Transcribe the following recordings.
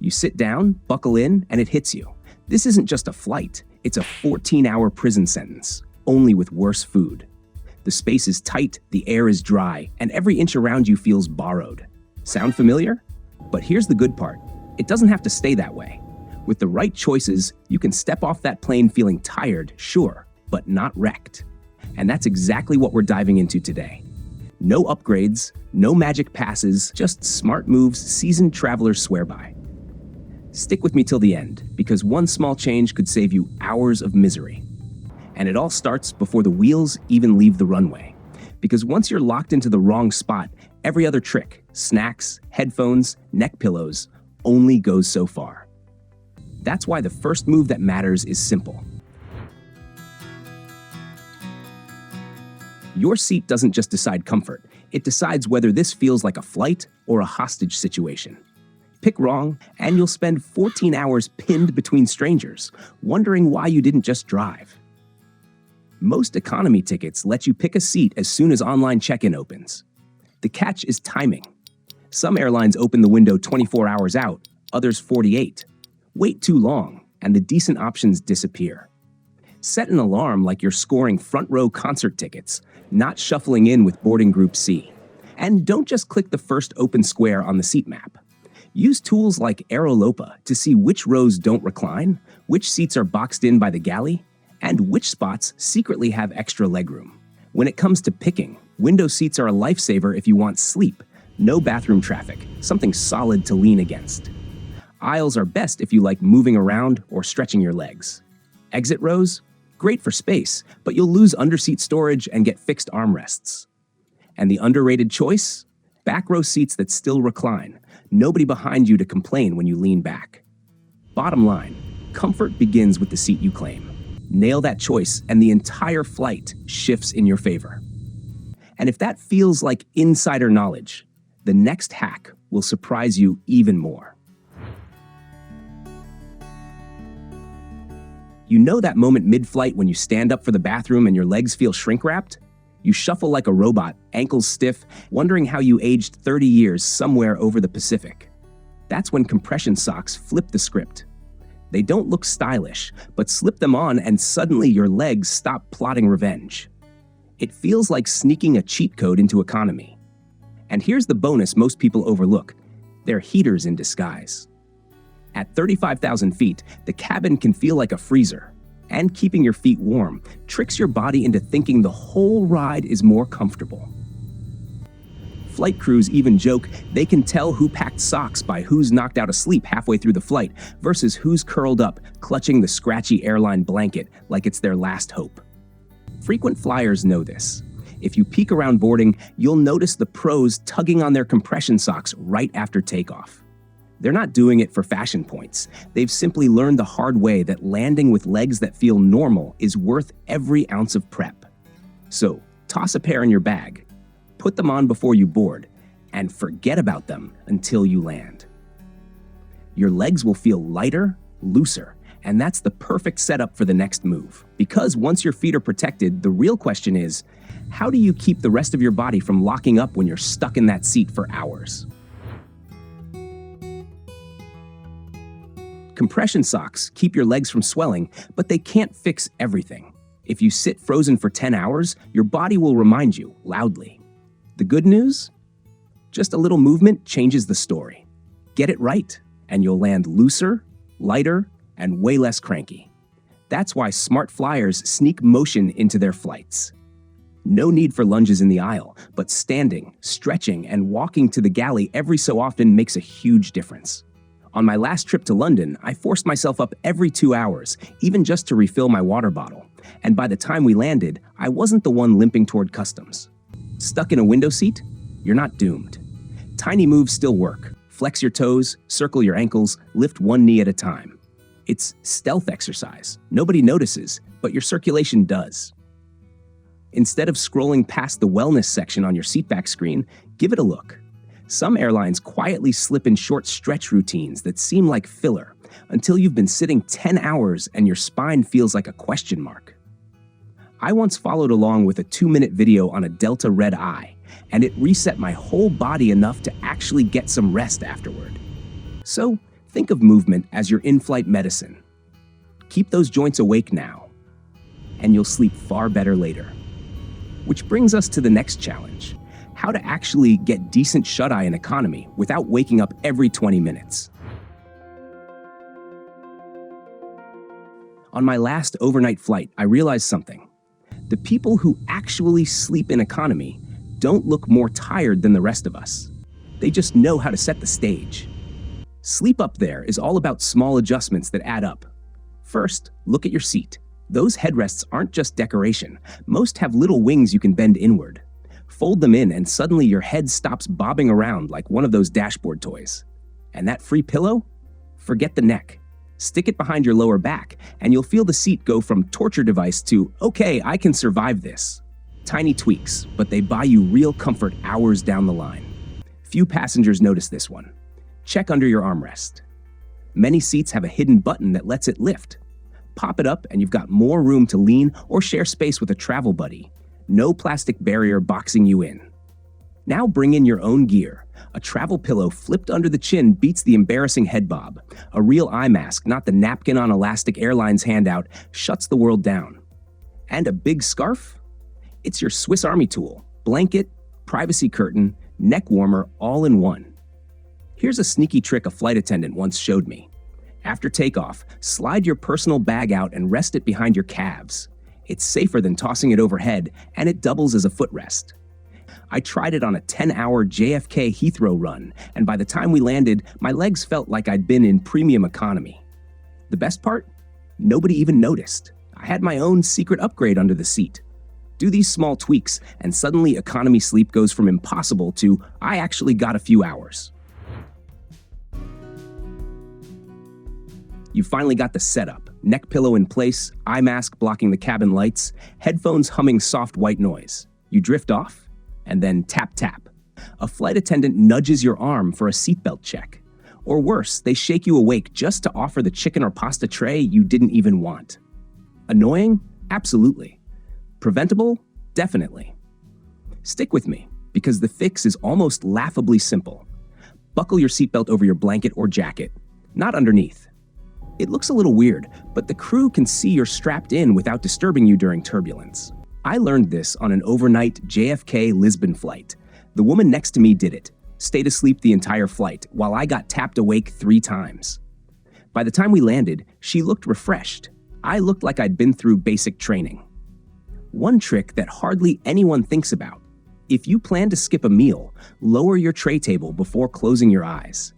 You sit down, buckle in, and it hits you. This isn't just a flight, it's a 14-hour prison sentence, only with worse food. The space is tight, the air is dry, and every inch around you feels borrowed. Sound familiar? But here's the good part. It doesn't have to stay that way. With the right choices, you can step off that plane feeling tired, sure, but not wrecked. And that's exactly what we're diving into today. No upgrades, no magic passes, just smart moves seasoned travelers swear by. Stick with me till the end, because one small change could save you hours of misery. And it all starts before the wheels even leave the runway. Because once you're locked into the wrong spot, every other trick, snacks, headphones, neck pillows, only goes so far. That's why the first move that matters is simple. Your seat doesn't just decide comfort, it decides whether this feels like a flight or a hostage situation. Pick wrong, and you'll spend 14 hours pinned between strangers, wondering why you didn't just drive. Most economy tickets let you pick a seat as soon as online check-in opens. The catch is timing. Some airlines open the window 24 hours out, others 48. Wait too long, and the decent options disappear. Set an alarm like you're scoring front-row concert tickets, not shuffling in with boarding group C. And don't just click the first open square on the seat map. Use tools like Aerolopa to see which rows don't recline, which seats are boxed in by the galley, and which spots secretly have extra legroom. When it comes to picking, window seats are a lifesaver if you want sleep, no bathroom traffic, something solid to lean against. Aisles are best if you like moving around or stretching your legs. Exit rows? Great for space, but you'll lose underseat storage and get fixed armrests. And the underrated choice? Back row seats that still recline. Nobody behind you to complain when you lean back. Bottom line, comfort begins with the seat you claim. Nail that choice, and the entire flight shifts in your favor. And if that feels like insider knowledge, the next hack will surprise you even more. You know that moment mid-flight when you stand up for the bathroom and your legs feel shrink-wrapped? You shuffle like a robot, ankles stiff, wondering how you aged 30 years somewhere over the Pacific. That's when compression socks flip the script. They don't look stylish, but slip them on and suddenly your legs stop plotting revenge. It feels like sneaking a cheat code into economy. And here's the bonus most people overlook. They're heaters in disguise. At 35,000 feet, the cabin can feel like a freezer. And keeping your feet warm tricks your body into thinking the whole ride is more comfortable. Flight crews even joke they can tell who packed socks by who's knocked out asleep halfway through the flight versus who's curled up, clutching the scratchy airline blanket like it's their last hope. Frequent flyers know this. If you peek around boarding, you'll notice the pros tugging on their compression socks right after takeoff. They're not doing it for fashion points. They've simply learned the hard way that landing with legs that feel normal is worth every ounce of prep. So, toss a pair in your bag. Put them on before you board, and forget about them until you land. Your legs will feel lighter, looser, and that's the perfect setup for the next move. Because once your feet are protected, the real question is, how do you keep the rest of your body from locking up when you're stuck in that seat for hours? Compression socks keep your legs from swelling, but they can't fix everything. If you sit frozen for 10 hours, your body will remind you, loudly. The good news? Just a little movement changes the story. Get it right, and you'll land looser, lighter, and way less cranky. That's why smart flyers sneak motion into their flights. No need for lunges in the aisle, but standing, stretching, and walking to the galley every so often makes a huge difference. On my last trip to London, I forced myself up every 2 hours, even just to refill my water bottle. And by the time we landed, I wasn't the one limping toward customs. Stuck in a window seat? You're not doomed. Tiny moves still work. Flex your toes, circle your ankles, lift one knee at a time. It's stealth exercise. Nobody notices, but your circulation does. Instead of scrolling past the wellness section on your seatback screen, give it a look. Some airlines quietly slip in short stretch routines that seem like filler until you've been sitting 10 hours and your spine feels like a question mark. I once followed along with a 2-minute video on a Delta red eye, and it reset my whole body enough to actually get some rest afterward. So Think of movement as your in-flight medicine. Keep those joints awake now, and you'll sleep far better later. Which brings us to the next challenge: how to actually get decent shut-eye in economy without waking up every 20 minutes. On my last overnight flight, I realized something. The people who actually sleep in economy don't look more tired than the rest of us. They just know how to set the stage. Sleep up there is all about small adjustments that add up. First, look at your seat. Those headrests aren't just decoration. Most have little wings you can bend inward. Fold them in and suddenly your head stops bobbing around like one of those dashboard toys. And that free pillow? Forget the neck. Stick it behind your lower back, and you'll feel the seat go from torture device to, okay, I can survive this. Tiny tweaks, but they buy you real comfort hours down the line. Few passengers notice this one. Check under your armrest. Many seats have a hidden button that lets it lift. Pop it up and you've got more room to lean or share space with a travel buddy. No plastic barrier boxing you in. Now bring in your own gear. A travel pillow flipped under the chin beats the embarrassing head bob. A real eye mask, not the napkin on Elastic Airlines handout, shuts the world down. And a big scarf? It's your Swiss Army tool. Blanket, privacy curtain, neck warmer, all in one. Here's a sneaky trick a flight attendant once showed me. After takeoff, slide your personal bag out and rest it behind your calves. It's safer than tossing it overhead, and it doubles as a footrest. I tried it on a 10-hour JFK Heathrow run, and by the time we landed, my legs felt like I'd been in premium economy. The best part? Nobody even noticed. I had my own secret upgrade under the seat. Do these small tweaks, and suddenly economy sleep goes from impossible to, I actually got a few hours. You finally got the setup. Neck pillow in place, eye mask blocking the cabin lights, headphones humming soft white noise. You drift off, and then tap tap. A flight attendant nudges your arm for a seatbelt check. Or worse, they shake you awake just to offer the chicken or pasta tray you didn't even want. Annoying? Absolutely. Preventable? Definitely. Stick with me, because the fix is almost laughably simple. Buckle your seatbelt over your blanket or jacket, not underneath. It looks a little weird, but the crew can see you're strapped in without disturbing you during turbulence. I learned this on an overnight JFK Lisbon flight. The woman next to me did it, stayed asleep the entire flight, while I got tapped awake 3 times. By the time we landed, she looked refreshed. I looked like I'd been through basic training. One trick that hardly anyone thinks about: if you plan to skip a meal, lower your tray table before closing your eyes.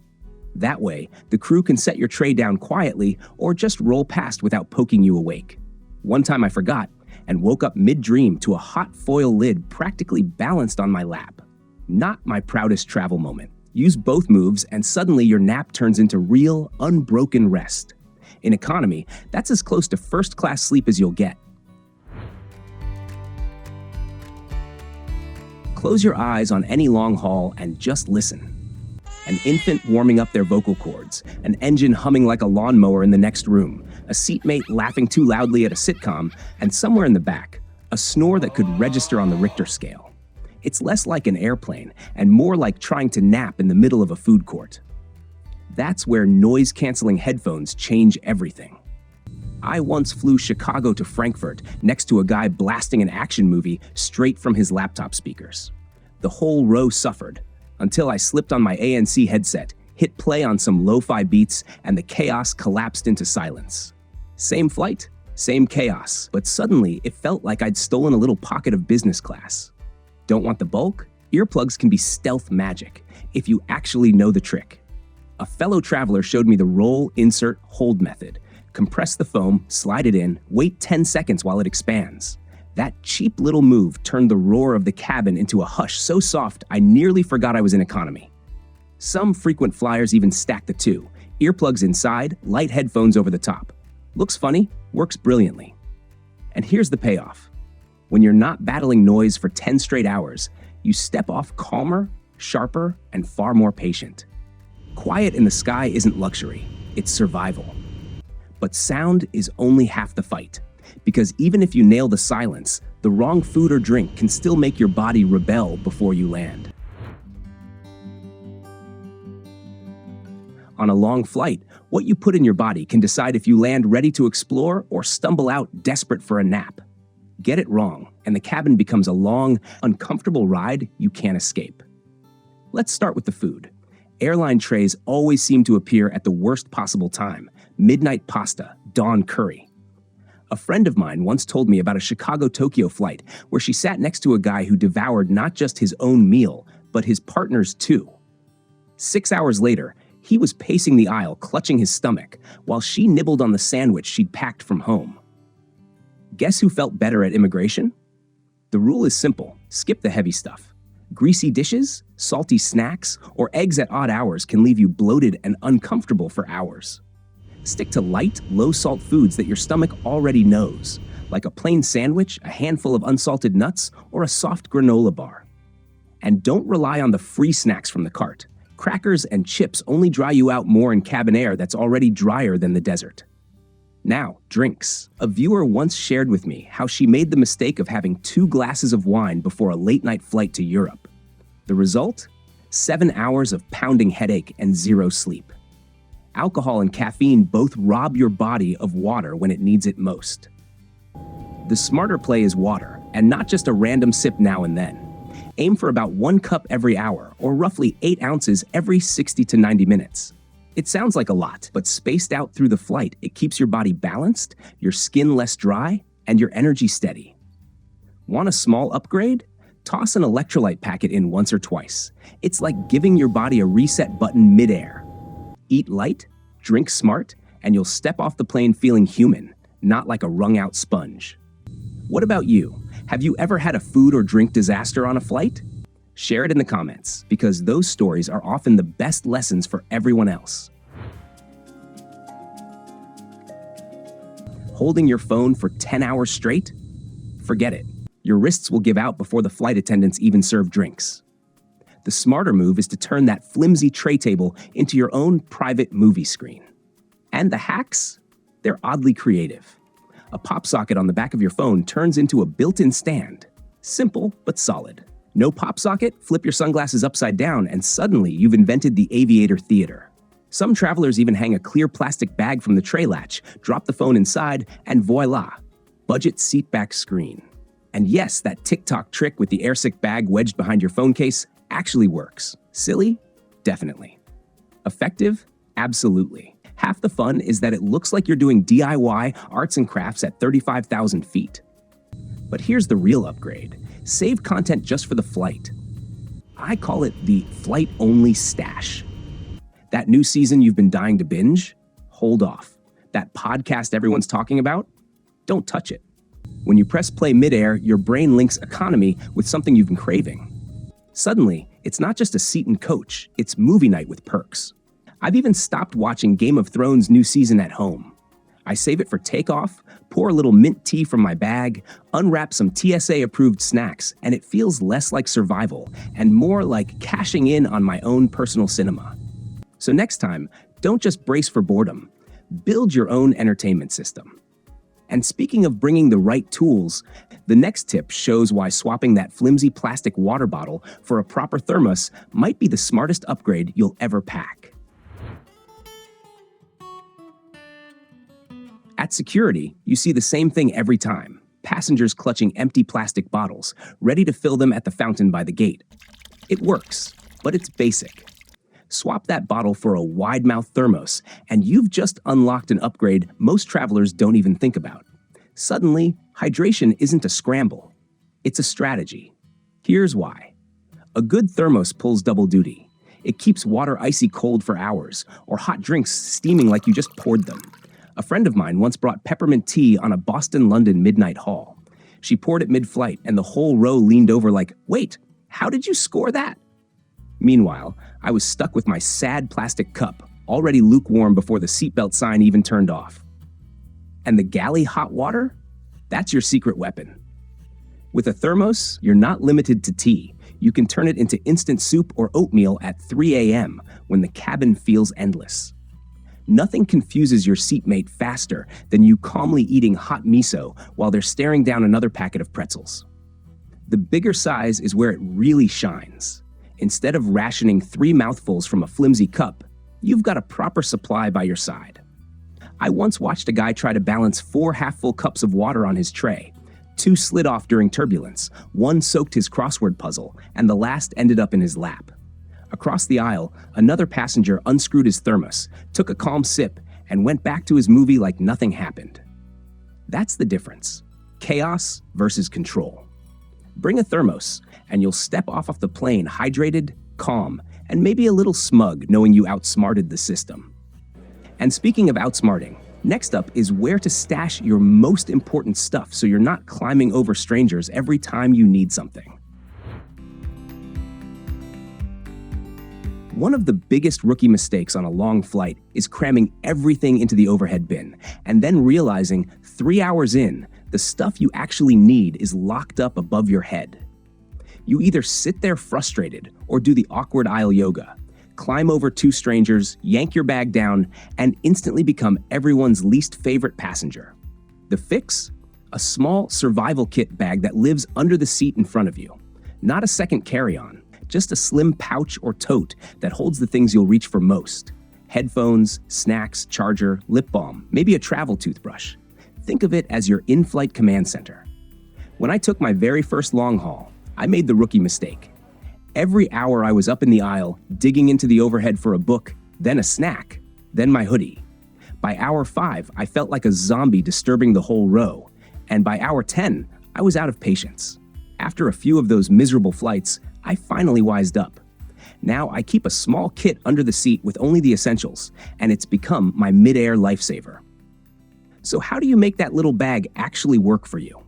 That way, the crew can set your tray down quietly or just roll past without poking you awake. One time I forgot, and woke up mid-dream to a hot foil lid practically balanced on my lap. Not my proudest travel moment. Use both moves and suddenly your nap turns into real, unbroken rest. In economy, that's as close to first-class sleep as you'll get. Close your eyes on any long haul and just listen. An infant warming up their vocal cords, an engine humming like a lawnmower in the next room, a seatmate laughing too loudly at a sitcom, and somewhere in the back, a snore that could register on the Richter scale. It's less like an airplane and more like trying to nap in the middle of a food court. That's where noise-canceling headphones change everything. I once flew Chicago to Frankfurt next to a guy blasting an action movie straight from his laptop speakers. The whole row suffered, until I slipped on my ANC headset, hit play on some lo-fi beats, and the chaos collapsed into silence. Same flight, same chaos, but suddenly it felt like I'd stolen a little pocket of business class. Don't want the bulk? Earplugs can be stealth magic, if you actually know the trick. A fellow traveler showed me the roll, insert, hold method. Compress the foam, slide it in, wait 10 seconds while it expands. That cheap little move turned the roar of the cabin into a hush so soft I nearly forgot I was in economy. Some frequent flyers even stack the two: earplugs inside, light headphones over the top. Looks funny, works brilliantly. And here's the payoff. When you're not battling noise for 10 straight hours, you step off calmer, sharper, and far more patient. Quiet in the sky isn't luxury, it's survival. But sound is only half the fight, because even if you nail the silence, the wrong food or drink can still make your body rebel before you land. On a long flight, what you put in your body can decide if you land ready to explore or stumble out desperate for a nap. Get it wrong, and the cabin becomes a long, uncomfortable ride you can't escape. Let's start with the food. Airline trays always seem to appear at the worst possible time: midnight pasta, dawn curry. A friend of mine once told me about a Chicago-Tokyo flight where she sat next to a guy who devoured not just his own meal, but his partner's too. 6 hours later, he was pacing the aisle, clutching his stomach, while she nibbled on the sandwich she'd packed from home. Guess who felt better at immigration? The rule is simple: skip the heavy stuff. Greasy dishes, salty snacks, or eggs at odd hours can leave you bloated and uncomfortable for hours. Stick to light, low-salt foods that your stomach already knows, like a plain sandwich, a handful of unsalted nuts, or a soft granola bar. And don't rely on the free snacks from the cart. Crackers and chips only dry you out more in cabin air that's already drier than the desert. Now, drinks. A viewer once shared with me how she made the mistake of having 2 glasses of wine before a late-night flight to Europe. The result? 7 hours of pounding headache and 0 sleep. Alcohol and caffeine both rob your body of water when it needs it most. The smarter play is water, and not just a random sip now and then. Aim for about 1 cup every hour, or roughly 8 ounces every 60 to 90 minutes. It sounds like a lot, but spaced out through the flight, it keeps your body balanced, your skin less dry, and your energy steady. Want a small upgrade? Toss an electrolyte packet in once or twice. It's like giving your body a reset button midair. Eat light, drink smart, and you'll step off the plane feeling human, not like a wrung-out sponge. What about you? Have you ever had a food or drink disaster on a flight? Share it in the comments, because those stories are often the best lessons for everyone else. Holding your phone for 10 hours straight? Forget it. Your wrists will give out before the flight attendants even serve drinks. The smarter move is to turn that flimsy tray table into your own private movie screen. And the hacks? They're oddly creative. A pop socket on the back of your phone turns into a built-in stand. Simple, but solid. No pop socket? Flip your sunglasses upside down and suddenly you've invented the aviator theater. Some travelers even hang a clear plastic bag from the tray latch, drop the phone inside, and voila, budget seatback screen. And yes, that TikTok trick with the airsick bag wedged behind your phone case actually works. Silly? Definitely. Effective? Absolutely. Half the fun is that it looks like you're doing DIY arts and crafts at 35,000 feet. But here's the real upgrade. Save content just for the flight. I call it the flight-only stash. That new season you've been dying to binge? Hold off. That podcast everyone's talking about? Don't touch it. When you press play midair, your brain links economy with something you've been craving. Suddenly, it's not just a seat and coach, it's movie night with perks. I've even stopped watching Game of Thrones' new season at home. I save it for takeoff, pour a little mint tea from my bag, unwrap some TSA-approved snacks, and it feels less like survival and more like cashing in on my own personal cinema. So next time, don't just brace for boredom. Build your own entertainment system. And speaking of bringing the right tools, the next tip shows why swapping that flimsy plastic water bottle for a proper thermos might be the smartest upgrade you'll ever pack. At security, you see the same thing every time. Passengers clutching empty plastic bottles, ready to fill them at the fountain by the gate. It works, but it's basic. Swap that bottle for a wide-mouth thermos, and you've just unlocked an upgrade most travelers don't even think about. Suddenly, hydration isn't a scramble. It's a strategy. Here's why. A good thermos pulls double duty. It keeps water icy cold for hours, or hot drinks steaming like you just poured them. A friend of mine once brought peppermint tea on a Boston-London midnight haul. She poured it mid-flight, and the whole row leaned over like, "Wait, how did you score that?" Meanwhile, I was stuck with my sad plastic cup, already lukewarm before the seatbelt sign even turned off. And the galley hot water? That's your secret weapon. With a thermos, you're not limited to tea. You can turn it into instant soup or oatmeal at 3 a.m. when the cabin feels endless. Nothing confuses your seatmate faster than you calmly eating hot miso while they're staring down another packet of pretzels. The bigger size is where it really shines. Instead of rationing 3 mouthfuls from a flimsy cup, you've got a proper supply by your side. I once watched a guy try to balance 4 half-full cups of water on his tray. 2 slid off during turbulence, 1 soaked his crossword puzzle, and the last ended up in his lap. Across the aisle, another passenger unscrewed his thermos, took a calm sip, and went back to his movie like nothing happened. That's the difference. Chaos versus control. Bring a thermos, and you'll step off the plane hydrated, calm, and maybe a little smug knowing you outsmarted the system. And speaking of outsmarting, next up is where to stash your most important stuff so you're not climbing over strangers every time you need something. One of the biggest rookie mistakes on a long flight is cramming everything into the overhead bin and then realizing 3 hours in, the stuff you actually need is locked up above your head. You either sit there frustrated or do the awkward aisle yoga, climb over 2 strangers, yank your bag down, and instantly become everyone's least favorite passenger. The fix? A small survival kit bag that lives under the seat in front of you. Not a second carry-on, just a slim pouch or tote that holds the things you'll reach for most. Headphones, snacks, charger, lip balm, maybe a travel toothbrush. Think of it as your in-flight command center. When I took my very first long haul, I made the rookie mistake. Every hour I was up in the aisle, digging into the overhead for a book, then a snack, then my hoodie. By hour 5, I felt like a zombie disturbing the whole row. And by hour 10, I was out of patience. After a few of those miserable flights, I finally wised up. Now I keep a small kit under the seat with only the essentials, and it's become my mid-air lifesaver. So how do you make that little bag actually work for you?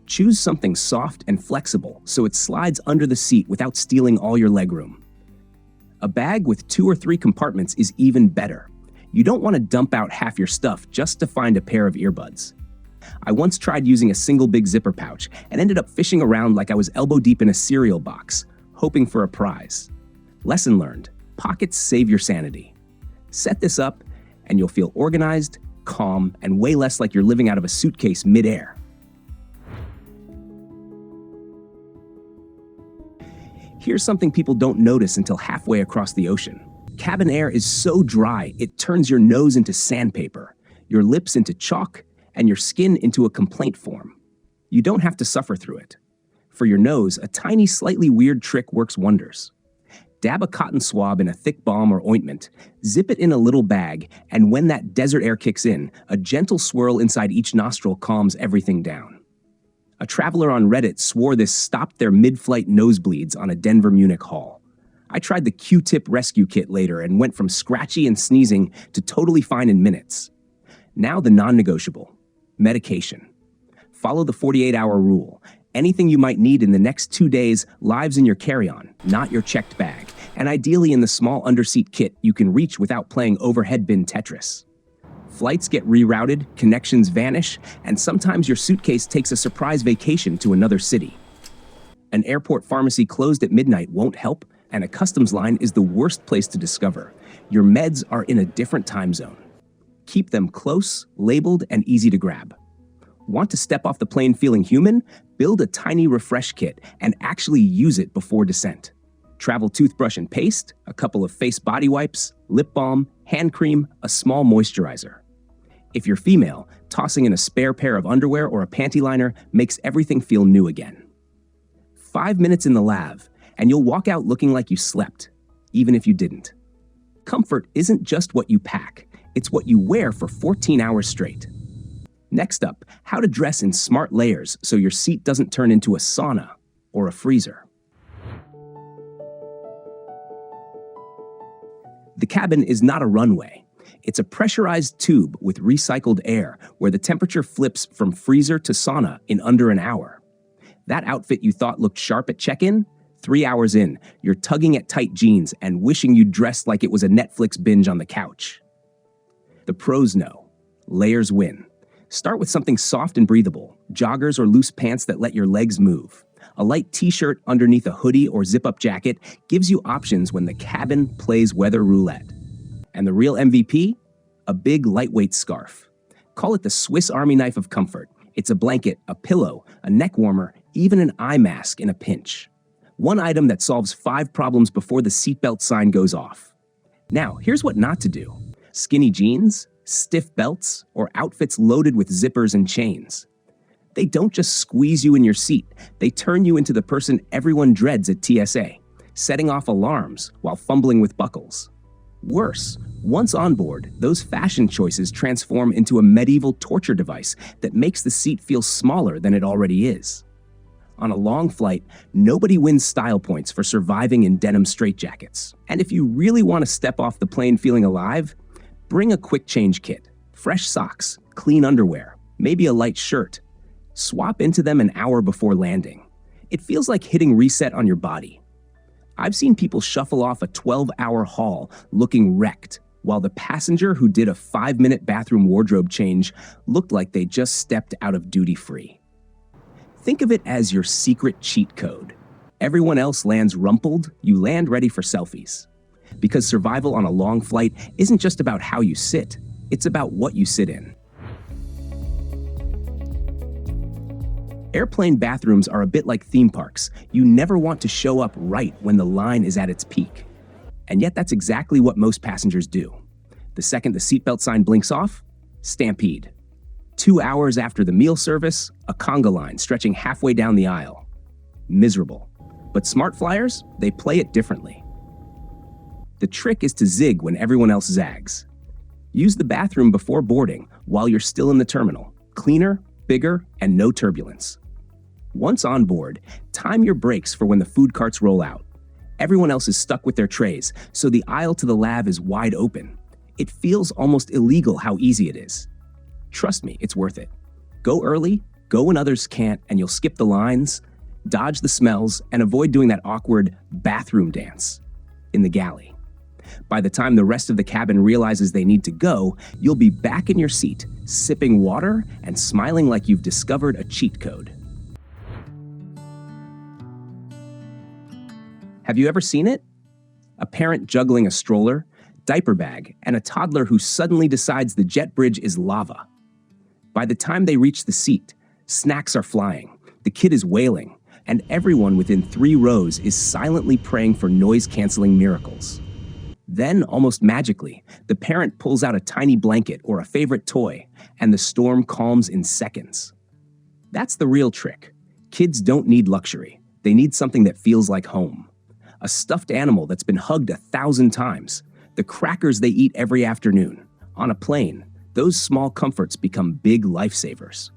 Choose something soft and flexible so it slides under the seat without stealing all your legroom. A bag with 2 or 3 compartments is even better. You don't want to dump out half your stuff just to find a pair of earbuds. I once tried using a single big zipper pouch and ended up fishing around like I was elbow deep in a cereal box, hoping for a prize. Lesson learned: pockets save your sanity. Set this up, and you'll feel organized, calm, and way less like you're living out of a suitcase mid-air. Here's something people don't notice until halfway across the ocean. Cabin air is so dry, it turns your nose into sandpaper, your lips into chalk, and your skin into a complaint form. You don't have to suffer through it. For your nose, a tiny, slightly weird trick works wonders. Dab a cotton swab in a thick balm or ointment, zip it in a little bag, and when that desert air kicks in, a gentle swirl inside each nostril calms everything down. A traveler on Reddit swore this stopped their mid-flight nosebleeds on a Denver-Munich haul. I tried the Q-tip rescue kit later and went from scratchy and sneezing to totally fine in minutes. Now the non-negotiable. Medication. Follow the 48-hour rule. Anything you might need in the next 2 days lives in your carry-on, not your checked bag, and ideally in the small underseat kit you can reach without playing overhead bin Tetris. Flights get rerouted, connections vanish, and sometimes your suitcase takes a surprise vacation to another city. An airport pharmacy closed at midnight won't help, and a customs line is the worst place to discover. Your meds are in a different time zone. Keep them close, labeled, and easy to grab. Want to step off the plane feeling human? Build a tiny refresh kit and actually use it before descent. Travel toothbrush and paste, a couple of face body wipes, lip balm, hand cream, a small moisturizer. If you're female, tossing in a spare pair of underwear or a panty liner makes everything feel new again. 5 minutes in the lav, and you'll walk out looking like you slept, even if you didn't. Comfort isn't just what you pack, it's what you wear for 14 hours straight. Next up, how to dress in smart layers so your seat doesn't turn into a sauna or a freezer. The cabin is not a runway. It's a pressurized tube with recycled air where the temperature flips from freezer to sauna in under an hour. That outfit you thought looked sharp at check-in? 3 hours in, you're tugging at tight jeans and wishing you'd dressed like it was a Netflix binge on the couch. The pros know. Layers win. Start with something soft and breathable, joggers or loose pants that let your legs move. A light t-shirt underneath a hoodie or zip-up jacket gives you options when the cabin plays weather roulette. And the real MVP? A big lightweight scarf. Call it the Swiss Army knife of comfort. It's a blanket, a pillow, a neck warmer, even an eye mask in a pinch. One item that solves 5 problems before the seatbelt sign goes off. Now, here's what not to do. Skinny jeans, stiff belts, or outfits loaded with zippers and chains. They don't just squeeze you in your seat, they turn you into the person everyone dreads at TSA, setting off alarms while fumbling with buckles. Worse, once on board, those fashion choices transform into a medieval torture device that makes the seat feel smaller than it already is. On a long flight, nobody wins style points for surviving in denim straitjackets. And if you really want to step off the plane feeling alive, bring a quick change kit, fresh socks, clean underwear, maybe a light shirt. Swap into them an hour before landing. It feels like hitting reset on your body. I've seen people shuffle off a 12-hour haul looking wrecked, while the passenger who did a 5-minute bathroom wardrobe change looked like they just stepped out of duty-free. Think of it as your secret cheat code. Everyone else lands rumpled, you land ready for selfies. Because survival on a long flight isn't just about how you sit, it's about what you sit in. Airplane bathrooms are a bit like theme parks. You never want to show up right when the line is at its peak. And yet that's exactly what most passengers do. The second the seatbelt sign blinks off, stampede. 2 hours after the meal service, a conga line stretching halfway down the aisle. Miserable. But smart flyers, they play it differently. The trick is to zig when everyone else zags. Use the bathroom before boarding while you're still in the terminal. Cleaner, bigger, and no turbulence. Once on board, time your brakes for when the food carts roll out. Everyone else is stuck with their trays, so the aisle to the lav is wide open. It feels almost illegal how easy it is. Trust me, it's worth it. Go early, go when others can't, and you'll skip the lines, dodge the smells, and avoid doing that awkward bathroom dance in the galley. By the time the rest of the cabin realizes they need to go, you'll be back in your seat, sipping water and smiling like you've discovered a cheat code. Have you ever seen it? A parent juggling a stroller, diaper bag, and a toddler who suddenly decides the jet bridge is lava. By the time they reach the seat, snacks are flying, the kid is wailing, and everyone within 3 rows is silently praying for noise-canceling miracles. Then, almost magically, the parent pulls out a tiny blanket or a favorite toy, and the storm calms in seconds. That's the real trick. Kids don't need luxury. They need something that feels like home. A stuffed animal that's been hugged 1,000 times. The crackers they eat every afternoon. On a plane, those small comforts become big lifesavers.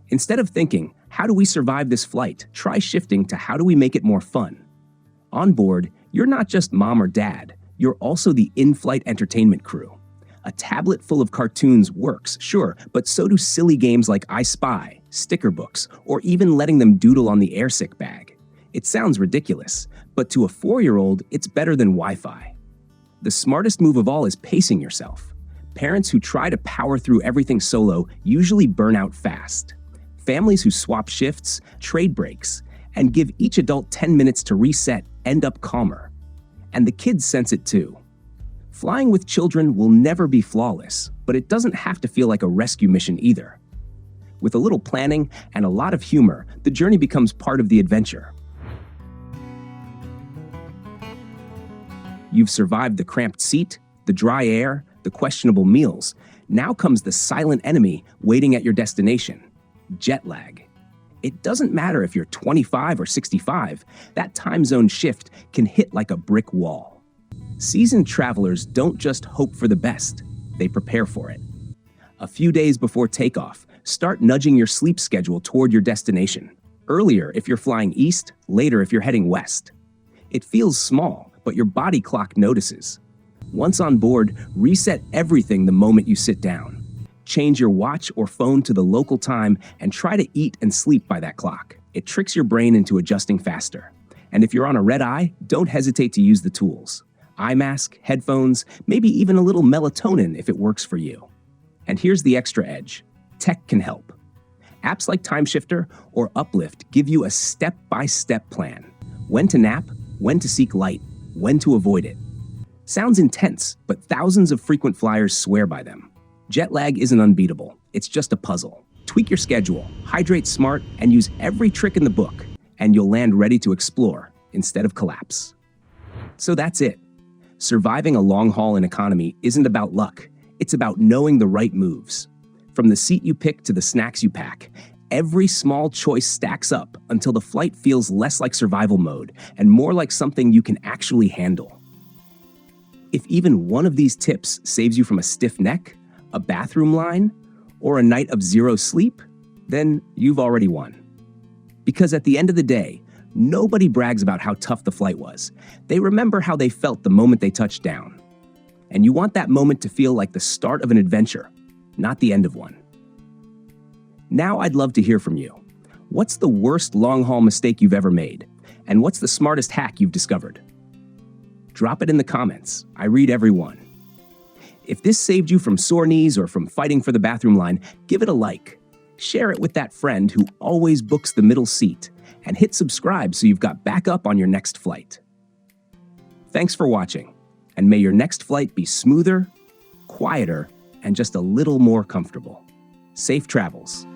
Instead of thinking, how do we survive this flight? Try shifting to how do we make it more fun? On board, you're not just mom or dad. You're also the in-flight entertainment crew. A tablet full of cartoons works, sure, but so do silly games like I Spy, sticker books, or even letting them doodle on the airsick bag. It sounds ridiculous, but to a 4-year-old, it's better than Wi-Fi. The smartest move of all is pacing yourself. Parents who try to power through everything solo usually burn out fast. Families who swap shifts, trade breaks, and give each adult 10 minutes to reset end up calmer. And the kids sense it too. Flying with children will never be flawless, but it doesn't have to feel like a rescue mission either. With a little planning and a lot of humor, the journey becomes part of the adventure. You've survived the cramped seat, the dry air, the questionable meals. Now comes the silent enemy waiting at your destination: jet lag. It doesn't matter if you're 25 or 65, that time zone shift can hit like a brick wall. Seasoned travelers don't just hope for the best, they prepare for it. A few days before takeoff, start nudging your sleep schedule toward your destination. Earlier if you're flying east, later if you're heading west. It feels small, but your body clock notices. Once on board, reset everything the moment you sit down. Change your watch or phone to the local time and try to eat and sleep by that clock. It tricks your brain into adjusting faster. And if you're on a red eye, don't hesitate to use the tools. Eye mask, headphones, maybe even a little melatonin if it works for you. And here's the extra edge. Tech can help. Apps like Timeshifter or Uplift give you a step-by-step plan. When to nap, when to seek light, when to avoid it. Sounds intense, but thousands of frequent flyers swear by them. Jet lag isn't unbeatable. It's just a puzzle. Tweak your schedule, hydrate smart, and use every trick in the book, and you'll land ready to explore instead of collapse. So that's it. Surviving a long haul in economy isn't about luck. It's about knowing the right moves. From the seat you pick to the snacks you pack, every small choice stacks up until the flight feels less like survival mode and more like something you can actually handle. If even one of these tips saves you from a stiff neck, a bathroom line, or a night of zero sleep, then you've already won. Because at the end of the day, nobody brags about how tough the flight was. They remember how they felt the moment they touched down. And you want that moment to feel like the start of an adventure, not the end of one. Now I'd love to hear from you. What's the worst long-haul mistake you've ever made? And what's the smartest hack you've discovered? Drop it in the comments. I read every one. If this saved you from sore knees or from fighting for the bathroom line, give it a like. Share it with that friend who always books the middle seat, and hit subscribe so you've got backup on your next flight. Thanks for watching, and may your next flight be smoother, quieter, and just a little more comfortable. Safe travels.